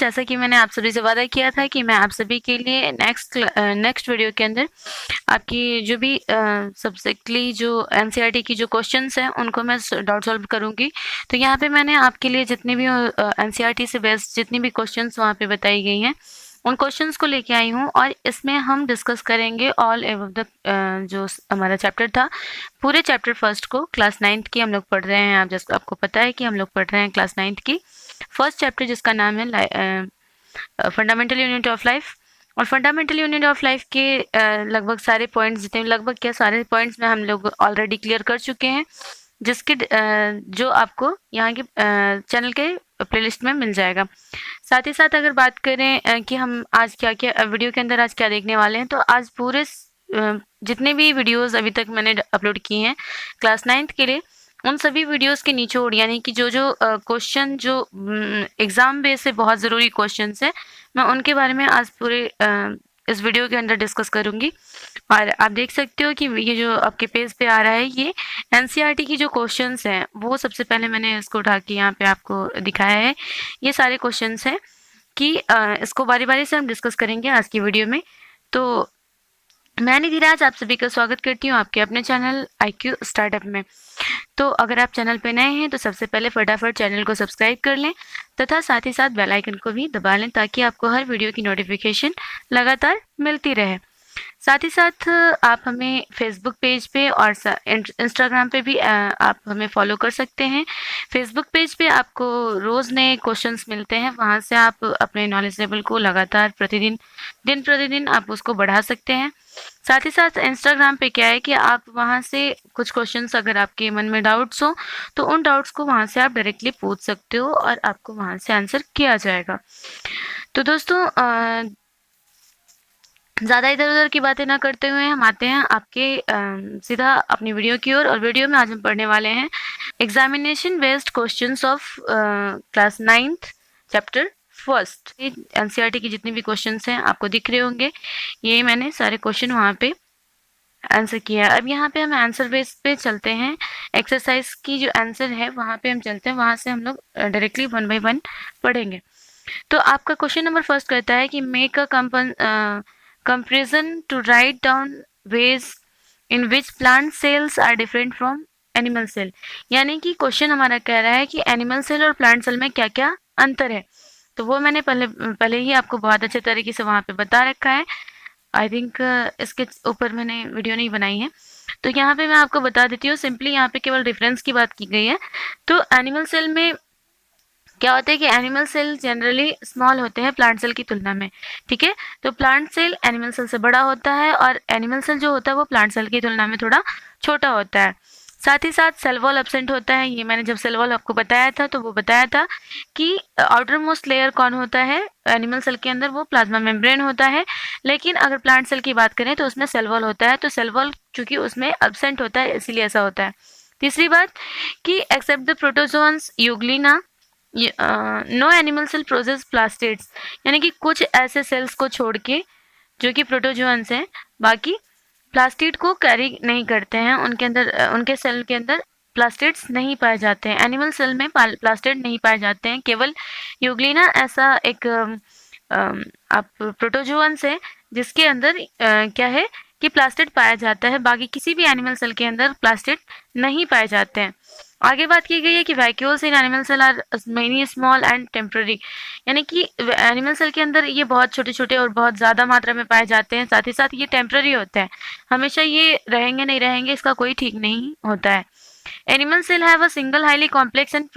जैसा कि मैंने आप सभी से वादा किया था कि मैं आप सभी के लिए नेक्स्ट वीडियो के अंदर आपकी जो भी सब्जेक्टली जो एनसीईआरटी की जो क्वेश्चंस हैं उनको मैं डाउट सॉल्व करूंगी। तो यहाँ पे मैंने आपके लिए जितनी भी एनसीईआरटी से बेस्ड जितनी भी क्वेश्चंस वहाँ पे बताई गई हैं उन क्वेश्चंस को लेके आई हूँ और इसमें हम डिस्कस करेंगे ऑल एबव द जो हमारा चैप्टर था, पूरे चैप्टर फर्स्ट को। क्लास 9th की हम लोग पढ़ रहे हैं। आपको पता है कि हम लोग पढ़ रहे हैं क्लास 9th की फर्स्ट चैप्टर जिसका नाम है फंडामेंटल यूनिट ऑफ लाइफ। और फंडामेंटल यूनिट ऑफ लाइफ के लगभग सारे पॉइंट्स, जितने लगभग क्या सारे पॉइंट्स में हम लोग ऑलरेडी क्लियर कर चुके हैं, जिसके जो आपको यहाँ के चैनल के प्लेलिस्ट में मिल जाएगा। साथ ही साथ अगर बात करें कि हम आज क्या क्या वीडियो के अंदर आज क्या देखने वाले हैं, तो आज पूरे जितने भी वीडियोस अभी तक मैंने अपलोड किए हैं क्लास 9th के लिए, उन सभी वीडियोस के निचोड़ यानी कि जो क्वेश्चन जो एग्ज़ाम बेस से बहुत ज़रूरी क्वेश्चंस हैं, मैं उनके बारे में आज पूरे इस वीडियो के अंदर डिस्कस करूंगी। और आप देख सकते हो कि ये जो आपके पेज पे आ रहा है, ये एनसीईआरटी की जो क्वेश्चंस हैं वो सबसे पहले मैंने इसको उठा के यहाँ पे आपको दिखाया है। ये सारे क्वेश्चंस हैं कि इसको बारी बारी से हम डिस्कस करेंगे आज की वीडियो में। तो मैं निधिराज आप सभी का स्वागत करती हूँ आपके अपने चैनल IQ स्टार्टअप में। तो अगर आप चैनल पे नए हैं तो सबसे पहले फटाफट चैनल को सब्सक्राइब कर लें तथा साथ ही साथ बेल आइकन को भी दबा लें ताकि आपको हर वीडियो की नोटिफिकेशन लगातार मिलती रहे। साथ ही साथ आप हमें फेसबुक पेज पे और इंस्टाग्राम पे भी आप हमें फॉलो कर सकते हैं। फेसबुक पेज पे आपको रोज़ नए क्वेश्चंस मिलते हैं, वहाँ से आप अपने नॉलेज लेवल को लगातार दिन प्रतिदिन आप उसको बढ़ा सकते हैं। साथ ही साथ इंस्टाग्राम पे क्या है कि आप वहाँ से कुछ क्वेश्चंस अगर आपके मन में डाउट्स हो तो उन डाउट्स को वहाँ से आप डायरेक्टली पूछ सकते हो और आपको वहाँ से आंसर किया जाएगा। तो दोस्तों ज़्यादा इधर उधर की बातें ना करते हुए हम आते हैं आपके सीधा अपनी वीडियो की ओर। और वीडियो में आज हम पढ़ने वाले हैं examination based questions of class 9th chapter first. NCERT की जितने भी क्वेश्चंस हैं आपको दिख रहे होंगे, ये मैंने सारे क्वेश्चन वहाँ पे आंसर किया है। अब यहाँ पे हम आंसर बेस पे चलते हैं। एक्सरसाइज की जो आंसर है वहाँ पे हम चलते हैं, वहाँ से हम लोग डायरेक्टली 1 by 1 पढ़ेंगे। तो आपका क्वेश्चन नंबर फर्स्ट कहता है कि make a comparison to write down ways in which plant cells are different from animal cell। यानी कि क्वेश्चन हमारा कह रहा है कि एनिमल सेल और प्लांट सेल में क्या क्या अंतर है। तो वो मैंने पहले ही आपको बहुत अच्छे तरीके से वहाँ पे बता रखा है। आई थिंक इसके ऊपर मैंने वीडियो नहीं बनाई है, तो यहाँ पे मैं आपको बता देती हूँ। सिंपली यहाँ पे केवल डिफरेंस की बात की गई है। तो एनिमल सेल में क्या होता है कि एनिमल सेल जनरली स्मॉल होते हैं प्लांट सेल की तुलना में, ठीक है। तो प्लांट सेल एनिमल सेल से बड़ा होता है और एनिमल सेल जो होता है वो प्लांट सेल की तुलना में थोड़ा छोटा होता है। साथ ही साथ सेल वॉल एब्सेंट होता है। ये मैंने जब सेल वॉल आपको बताया था तो वो बताया था कि आउटर मोस्ट लेयर कौन होता है एनिमल सेल के अंदर, वो प्लाज्मा मेम्ब्रेन होता है। लेकिन अगर प्लांट सेल की बात करें तो उसमें सेल वॉल होता है। तो सेल वॉल चूंकि उसमें एब्सेंट होता है इसीलिए ऐसा होता है। तीसरी बात कि except the protozoans euglena no animal cell process plastids, यानी कि कुछ ऐसे सेल्स को छोड़ के जो कि प्रोटोजोन्स हैं, बाकी प्लास्टिड को कैरी नहीं करते हैं। उनके अंदर उनके सेल के अंदर प्लास्टिड्स नहीं पाए जाते हैं। एनिमल सेल में प्लास्टिड नहीं पाए जाते हैं। केवल यूग्लिना ऐसा एक आप प्रोटोजोन्स है जिसके अंदर क्या है कि प्लास्टिड पाया जाता है। बाकी किसी भी एनिमल सेल के अंदर प्लास्टिड नहीं पाए जाते हैं। आगे बात की गई है कि vacuoles in animal cell are many small and temporary, यानी कि एनिमल सेल के अंदर ये बहुत छोटे छोटे और बहुत ज़्यादा मात्रा में पाए जाते हैं। साथ ही साथ ये टेम्पररी होते हैं, हमेशा ये रहेंगे नहीं रहेंगे इसका कोई ठीक नहीं होता है। Animal cell have a single highly complex and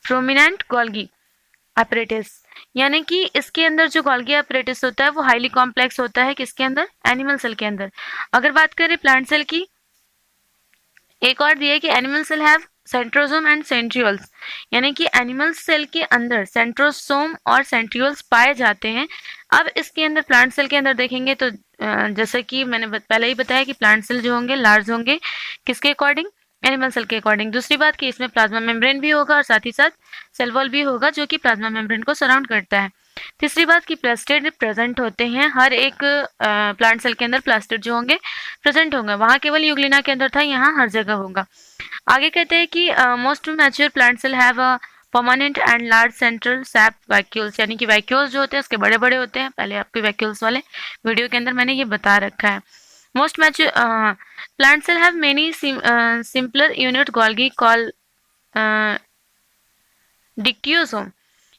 prominent Golgi apparatus, यानी कि इसके अंदर जो गोल्गी apparatus होता है वो हाईली कॉम्प्लेक्स होता है। किसके अंदर? एनिमल सेल के अंदर। अगर बात करें प्लांट सेल की, एक और दिया है कि animal cell have centrosome and centrioles, यानी कि एनिमल सेल के अंदर सेंट्रोसोम और सेंट्रियोल्स पाए जाते हैं। अब इसके अंदर प्लांट सेल के अंदर देखेंगे तो जैसा कि मैंने पहले ही बताया कि प्लांट सेल जो होंगे लार्ज होंगे किसके अकॉर्डिंग? एनिमल सेल के अकॉर्डिंग। दूसरी बात कि इसमें प्लाज्मा मेम्ब्रेन भी होगा और साथ ही साथ सेल वॉल भी होगा जो कि प्लाज्मा मेम्ब्रेन को सराउंड करता है। तीसरी बात कि प्लास्टिड प्रेजेंट होते हैं। हर एक प्लांट सेल के अंदर प्लास्टिड जो होंगे प्रेजेंट होंगे। वहाँ केवल यूग्लिना के अंदर था, यहाँ हर जगह होगा। आगे कहते हैं कि most mature plant cell have a permanent and large central sap vacuoles, यानी कि वैक्यूल्स जो होते हैं उसके बड़े बड़े होते हैं। पहले आपके वैक्यूल्स वाले वीडियो के अंदर मैंने ये बता रखा है। Most mature plant cell have many simpler unit Golgi call dictyosome,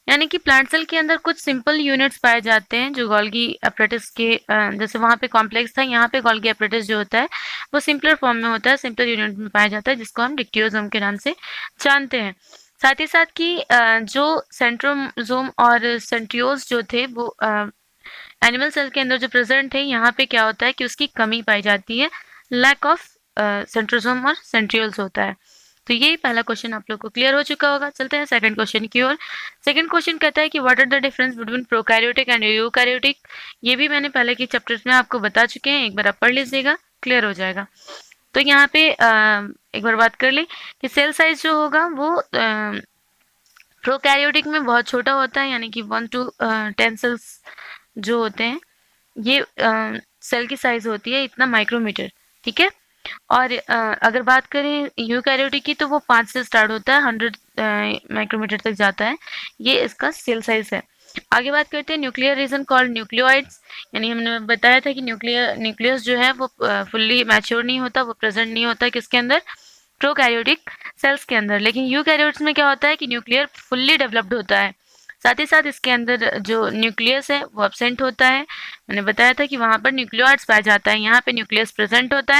यानी कि प्लांट सेल के अंदर कुछ सिंपल यूनिट्स पाए जाते हैं जो गोल्गी एपरेटस के जैसे वहाँ पे कॉम्प्लेक्स था, यहाँ पे गोल्गी एपरेटस जो होता है वो सिंपलर फॉर्म में होता है, सिंपलर यूनिट में पाया जाता है, जिसको हम डिक्टियोसोम के नाम से जानते हैं। साथ ही साथ कि जो सेंट्रोजोम और सेंट्रियोल्स जो थे वो एनिमल सेल के अंदर जो प्रेजेंट थे, यहाँ पे क्या होता है कि उसकी कमी पाई जाती है, लैक ऑफ सेंट्रोजोम और सेंट्रियोल्स होता है। तो ये पहला क्वेश्चन आप लोग को क्लियर हो चुका होगा। चलते हैं सेकंड क्वेश्चन की ओर। सेकंड क्वेश्चन कहता है कि what are the difference between prokaryotic and eukaryotic. ये भी मैंने पहले के चैप्टर्स में आपको बता चुके हैं, एक बार आप पढ़ लीजिएगा, क्लियर हो जाएगा। तो यहाँ पे एक बार बात कर ले कि सेल साइज जो होगा वो प्रोकैरियोटिक में बहुत छोटा होता है, यानी कि 1 to 10 सेल्स जो होते हैं ये सेल की साइज होती है इतना माइक्रोमीटर, ठीक है। और अगर बात करें यूकैरियोटिक की तो वो 5 से स्टार्ट होता है, 100 माइक्रोमीटर तक जाता है, ये इसका सेल साइज है। आगे बात करते हैं न्यूक्लियर रीजन कॉल्ड न्यूक्लियोइड्स, यानी हमने बताया था कि न्यूक्लियस जो है वो फुल्ली मैच्योर नहीं होता, वो प्रेजेंट नहीं होता किसके अंदर, प्रोकैरियोटिक सेल्स के अंदर। लेकिन यूकैरियोट्स में क्या होता है कि न्यूक्लियर फुल्ली डेवलप्ड होता है, साथ ही साथ इसके अंदर जो न्यूक्लियस है वो एब्सेंट होता है। मैंने बताया था कि वहाँ पर न्यूक्लियोइड्स पाया जाता है, यहाँ पे न्यूक्लियस प्रेजेंट होता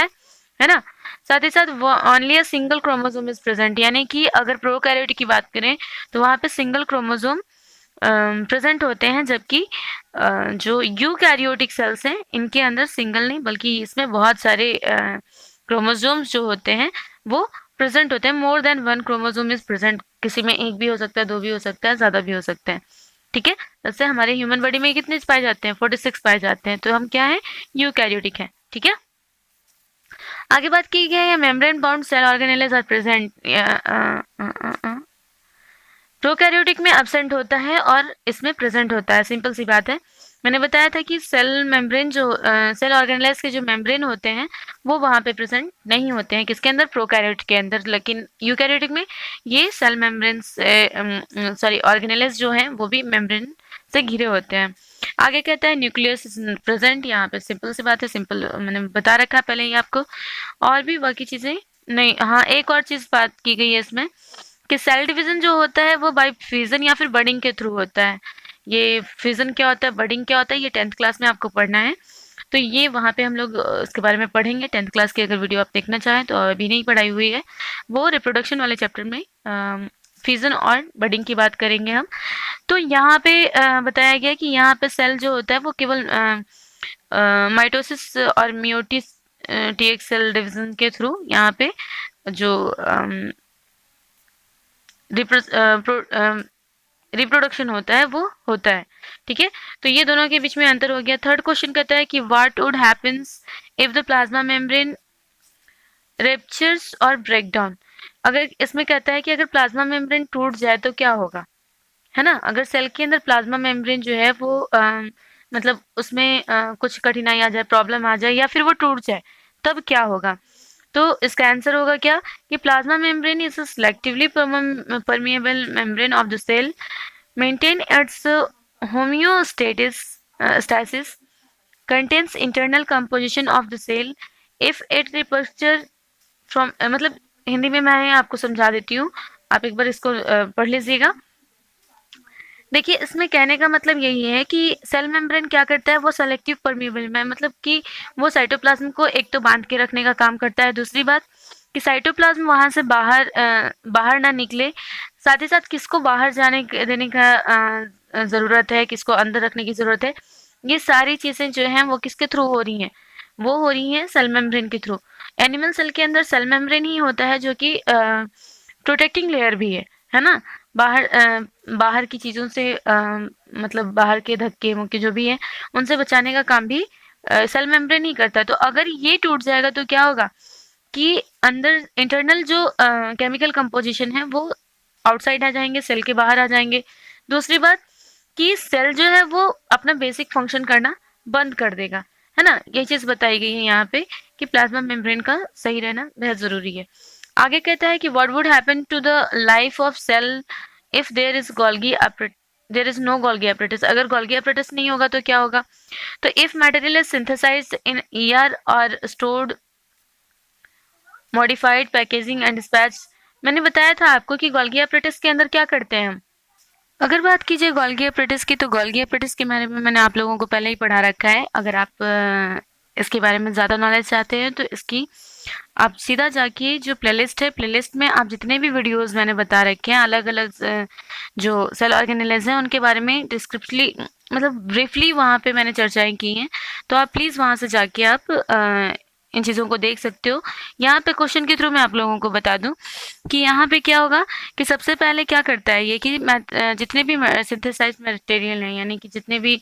है ना। साथ ही साथ वो only a single chromosome is present, यानी कि अगर प्रोकैरियोटिक की बात करें तो वहाँ पे सिंगल क्रोमोसोम प्रेजेंट होते हैं, जबकि जो यूकैरियोटिक सेल्स हैं इनके अंदर सिंगल नहीं बल्कि इसमें बहुत सारे क्रोमोसोम्स जो होते हैं वो प्रेजेंट होते हैं। More than 1 chromosome is present, किसी में 1 भी हो सकता है, 2 भी हो सकता है, ज़्यादा भी हो सकते हैं, ठीक है। जैसे हमारे ह्यूमन बॉडी में कितने पाए जाते हैं, 46 पाए जाते हैं, तो हम क्या है, यूकैरियोटिक है, ठीक है। आगे बात की गई है membrane bound cell organelles are present, prokaryotic में एब्सेंट होता है और इसमें प्रेजेंट होता है, सिंपल सी बात है। मैंने बताया था कि सेल मेम्ब्रेन जो सेल ऑर्गेनेल्स के जो मेम्ब्रेन होते हैं वो वहाँ पे प्रेजेंट नहीं होते हैं, किसके अंदर, प्रोकैरियोट के अंदर। लेकिन यूकैरियोटिक में ये सेल मेम्ब्रेन सॉरी ऑर्गेनेल्स जो हैं वो भी मेम्ब्रेन से घिरे होते हैं। आगे कहता है न्यूक्लियस प्रेजेंट, यहाँ पे सिंपल सी बात है, सिंपल मैंने बता रखा है पहले ही आपको, और भी बाकी चीज़ें नहीं। हाँ, एक और चीज़ बात की गई है इसमें कि सेल डिवीजन जो होता है वो बाय फ्यूजन या फिर बडिंग के थ्रू होता है। ये फ्यूजन क्या होता है, बडिंग क्या होता है, ये 10th क्लास में आपको पढ़ना है, तो ये वहाँ पे हम लोग इसके बारे में पढ़ेंगे। 10th क्लास की अगर वीडियो आप देखना चाहें तो अभी नहीं पढ़ाई हुई है, वो रिप्रोडक्शन वाले चैप्टर में फ्यूजन और बडिंग की बात करेंगे हम। तो यहाँ पे बताया गया कि यहाँ पे सेल जो होता है वो केवल माइटोसिस और मियोटिस टीएक्स सेल डिवीजन के थ्रू यहाँ पे जो रिप्रोडक्शन होता है वो होता है, ठीक है। तो ये दोनों के बीच में अंतर हो गया। थर्ड क्वेश्चन कहता है कि what would happens if the plasma membrane ruptures और ब्रेक डाउन। अगर इसमें कहता है कि अगर प्लाज्मा मेम्ब्रेन टूट जाए तो क्या होगा, है ना। अगर सेल के अंदर प्लाज्मा मेम्ब्रेन जो है वो मतलब उसमें कुछ कठिनाई आ जाए, प्रॉब्लम आ जाए या फिर वो टूट जाए, तब क्या होगा। तो इसका आंसर होगा क्या कि plasma membrane is selectively permeable membrane of the cell, maintain its homeostasis stasis, contains internal composition of the cell if it rupture from, मतलब हिंदी में मैं आपको समझा देती हूँ, आप एक बार इसको पढ़ लीजिएगा। देखिए, इसमें कहने का मतलब यही है कि सेल मेम्ब्रेन क्या करता है, वो सेलेक्टिव परमिएबल में, मतलब कि वो साइटोप्लाज्म को एक तो बांध के रखने का काम करता है, दूसरी बात कि साइटोप्लाज्म वहाँ से बाहर ना निकले, साथ ही साथ किसको बाहर जाने देने का ज़रूरत है, किसको अंदर रखने की ज़रूरत है, ये सारी चीज़ें जो हैं वो किसके थ्रू हो रही हैं, वो हो रही हैं सेल मेम्ब्रेन के थ्रू। एनिमल सेल के अंदर सेल मेम्ब्रेन ही होता है जो कि प्रोटेक्टिंग लेयर भी है ना। बाहर की चीज़ों से मतलब बाहर के धक्के मुक्के जो भी हैं उनसे बचाने का काम भी सेल मेम्ब्रेन ही करता है। तो अगर ये टूट जाएगा तो क्या होगा कि अंदर इंटरनल जो केमिकल कंपोजिशन है वो आउटसाइड आ जाएंगे, सेल के बाहर आ जाएंगे। दूसरी बात कि सेल जो है वो अपना बेसिक फंक्शन करना बंद कर देगा, है ना। ये चीज़ बताई गई है यहाँ पे कि प्लाज्मा मेम्ब्रेन का सही रहना बेहद ज़रूरी है। आगे कहता है कि what would happen to the life of cell if there is there is no Golgi apparatus, अगर गोल्गी एपरेटिस नहीं होगा तो क्या होगा? तो if material is synthesised in ER और stored modified packaging and dispatch, मैंने बताया था आपको कि गोल्गी एपरेटिस के अंदर क्या करते हैं हम। अगर बात कीजिए गोल्गी एपरेटिस की, तो गोल्गी एपरेटिस के बारे में मैंने आप लोगों को पहले ही पढ़ा रखा है। अगर आप इसके बारे में ज़्यादा नॉलेज चाहते हैं तो इसकी आप सीधा जाके जो प्लेलिस्ट है, प्लेलिस्ट में आप जितने भी वीडियोस मैंने बता रखे हैं अलग अलग जो सेल ऑर्गेनेल्स हैं उनके बारे में डिस्क्रिप्शनली मतलब ब्रीफली वहाँ पे मैंने चर्चाएं की हैं। तो आप प्लीज़ वहाँ से जाके आप इन चीज़ों को देख सकते हो। यहाँ पे क्वेश्चन के थ्रू मैं आप लोगों को बता दूं कि यहाँ पे क्या होगा कि सबसे पहले क्या करता है ये कि जितने भी सिंथेसाइज मटेरियल हैं, यानी कि जितने भी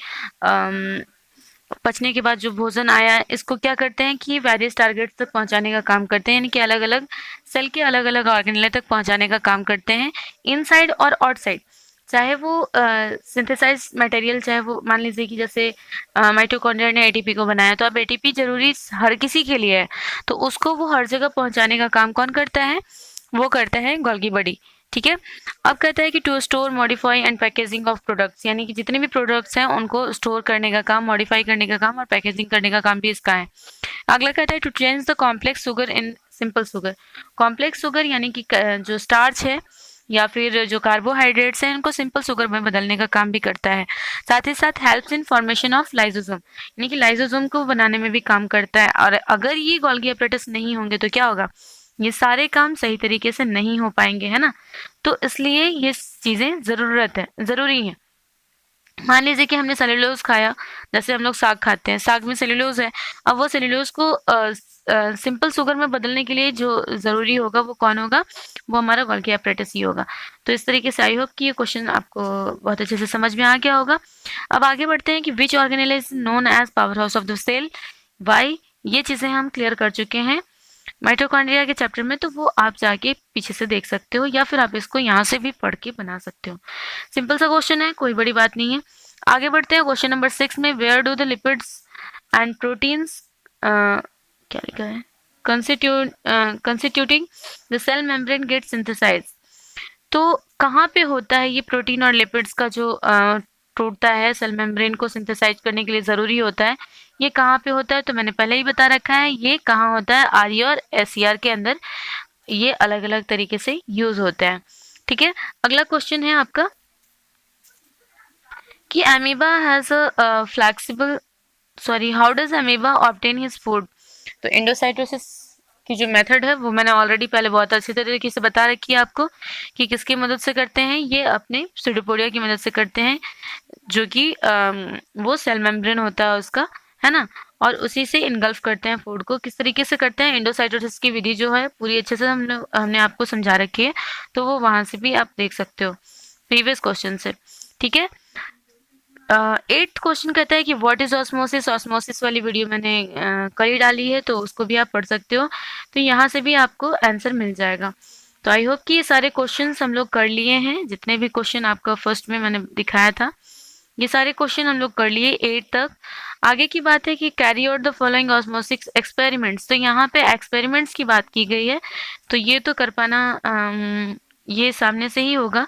पचने के बाद जो भोजन आया है, इसको क्या करते हैं कि वेरियस टारगेट्स तक पहुंचाने का काम करते हैं, यानी कि अलग अलग सेल के अलग अलग ऑर्गेनेल तक पहुंचाने का काम करते हैं, इनसाइड और आउटसाइड। चाहे वो सिंथेसाइज मटेरियल, चाहे वो मान लीजिए कि जैसे माइटोकॉन्ड्रिया ने एटीपी को बनाया, तो अब एटीपी जरूरी हर किसी के लिए है, तो उसको वो हर जगह पहुंचाने का काम कौन करता है? वो करता है गोल्गी बॉडी। ठीक है। अब कहता है कि to store modify and packaging of products, यानी कि जितने भी प्रोडक्ट्स हैं उनको स्टोर करने का काम, मॉडिफाई करने का काम और पैकेजिंग करने का काम भी इसका है। अगला कहता है to change the complex sugar in simple sugar. Complex sugar यानी कि जो स्टार्च है या फिर जो कार्बोहाइड्रेट्स हैं, इनको सिंपल शुगर में बदलने का काम भी करता है। साथ ही साथ helps in formation of lysosome, यानी कि लाइसोसोम को बनाने में भी काम करता है। और अगर ये गोल्गी एपरेटिस नहीं होंगे तो क्या होगा? ये सारे काम सही तरीके से नहीं हो पाएंगे, है ना। तो इसलिए ये चीज़ें ज़रूरी है। मान लीजिए कि हमने सेलुलोज खाया, जैसे हम लोग साग खाते हैं, साग में सेलुलोज है। अब वो सेलुलोज को सिंपल शुगर में बदलने के लिए जो ज़रूरी होगा वो कौन होगा? वो हमारा गोल्गी एपरेटिस ही होगा। तो इस तरीके से आई होप कि ये क्वेश्चन आपको बहुत अच्छे से समझ में आ गया होगा। अब आगे बढ़ते हैं कि which organelle is known as power house of the cell, why, ये चीज़ें हम क्लियर कर चुके हैं माइटोकॉन्ड्रिया के चैप्टर में, तो वो आप जाके पीछे से देख सकते हो या फिर आप इसको यहाँ से भी पढ़ के बना सकते हो। सिंपल सा क्वेश्चन है, कोई बड़ी बात नहीं है। आगे बढ़ते हैं क्वेश्चन नंबर 6 में, where do the lipids and proteins क्या लिखा है, constituting the cell membrane get synthesize. तो कहाँ पे होता है ये प्रोटीन और लिपिड्स का जो टूटता है सेल मेम्ब्रेन को सिंथेसाइज करने के लिए ज़रूरी होता है, ये कहाँ पे होता है? तो मैंने पहले ही बता रखा है, ये कहाँ होता है? आर और SCR के अंदर ये अलग अलग तरीके से यूज होता है। ठीक है। अगला क्वेश्चन है आपका कि amoeba has a flexible how does amoeba obtain his food. तो एंडोसाइटोसिस की जो मेथड है वो मैंने ऑलरेडी पहले बहुत अच्छी तरीके से बता रखी है आपको कि किसकी मदद से करते हैं। ये अपने स्यूडोपोडिया की मदद से करते हैं, जो कि वो सेल मेम्ब्रेन होता है उसका, है ना, और उसी से इनगल्फ करते हैं फूड को। किस तरीके से करते हैं? एंडोसाइटोसिस की विधि जो है पूरी अच्छे से हमने आपको समझा रखी है, तो वो वहाँ से भी आप देख सकते हो प्रीवियस क्वेश्चन से। ठीक है। 8th क्वेश्चन कहता है कि व्हाट इज ऑस्मोसिस। ऑस्मोसिस वाली वीडियो मैंने कल ही डाली है, तो उसको भी आप पढ़ सकते हो, तो यहाँ से भी आपको आंसर मिल जाएगा। तो आई होप कि ये सारे क्वेश्चंस हम लोग कर लिए हैं, जितने भी क्वेश्चन आपका फर्स्ट में मैंने दिखाया था ये सारे क्वेश्चन हम लोग कर लिए 8 तक। आगे की बात है कि carry out the following osmosis experiments. तो यहाँ पे एक्सपेरिमेंट्स की बात की गई है, तो ये तो कर पाना ये सामने से ही होगा।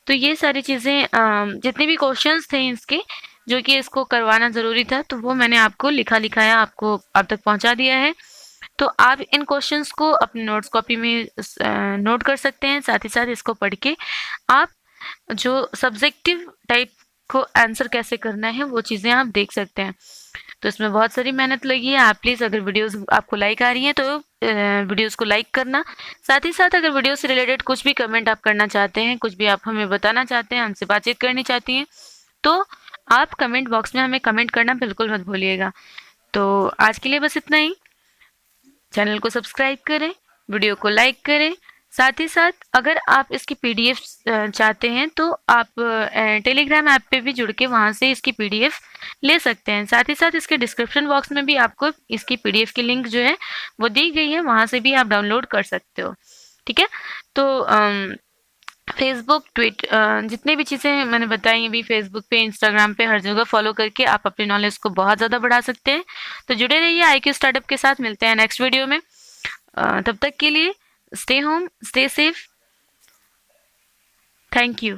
तो ये सारी चीज़ें जितने भी क्वेश्चंस थे इसके जो कि इसको करवाना ज़रूरी था, तो वो मैंने आपको लिखाया आपको अब तक पहुँचा दिया है। तो आप इन क्वेश्चंस को अपने नोट्स कॉपी में नोट कर सकते हैं। साथ ही साथ इसको पढ़ के आप जो सब्जेक्टिव टाइप को आंसर कैसे करना है वो चीज़ें आप देख सकते हैं। तो इसमें बहुत सारी मेहनत लगी है। आप प्लीज़ अगर वीडियोस आपको लाइक आ रही हैं तो वीडियोस को लाइक करना। साथ ही साथ अगर वीडियो से रिलेटेड कुछ भी कमेंट आप करना चाहते हैं, कुछ भी आप हमें बताना चाहते हैं, हमसे बातचीत करनी चाहती हैं, तो आप कमेंट बॉक्स में हमें कमेंट करना बिल्कुल मत भूलिएगा। तो आज के लिए बस इतना ही। चैनल को सब्सक्राइब करें, वीडियो को लाइक करें। साथ ही साथ अगर आप इसकी PDF चाहते हैं तो आप टेलीग्राम ऐप पे भी जुड़ के वहाँ से इसकी PDF ले सकते हैं। साथ ही साथ इसके डिस्क्रिप्शन बॉक्स में भी आपको इसकी PDF की लिंक जो है वो दी गई है, वहाँ से भी आप डाउनलोड कर सकते हो। ठीक है। तो फेसबुक, ट्विटर, जितने भी चीज़ें मैंने बताई अभी, फेसबुक पे, इंस्टाग्राम पे, हर जगह फॉलो करके आप अपने नॉलेज को बहुत ज़्यादा बढ़ा सकते हैं। तो जुड़े रहिए IQ स्टार्टअप के साथ। मिलते हैं नेक्स्ट वीडियो में। तब तक के लिए stay home, stay safe. Thank you.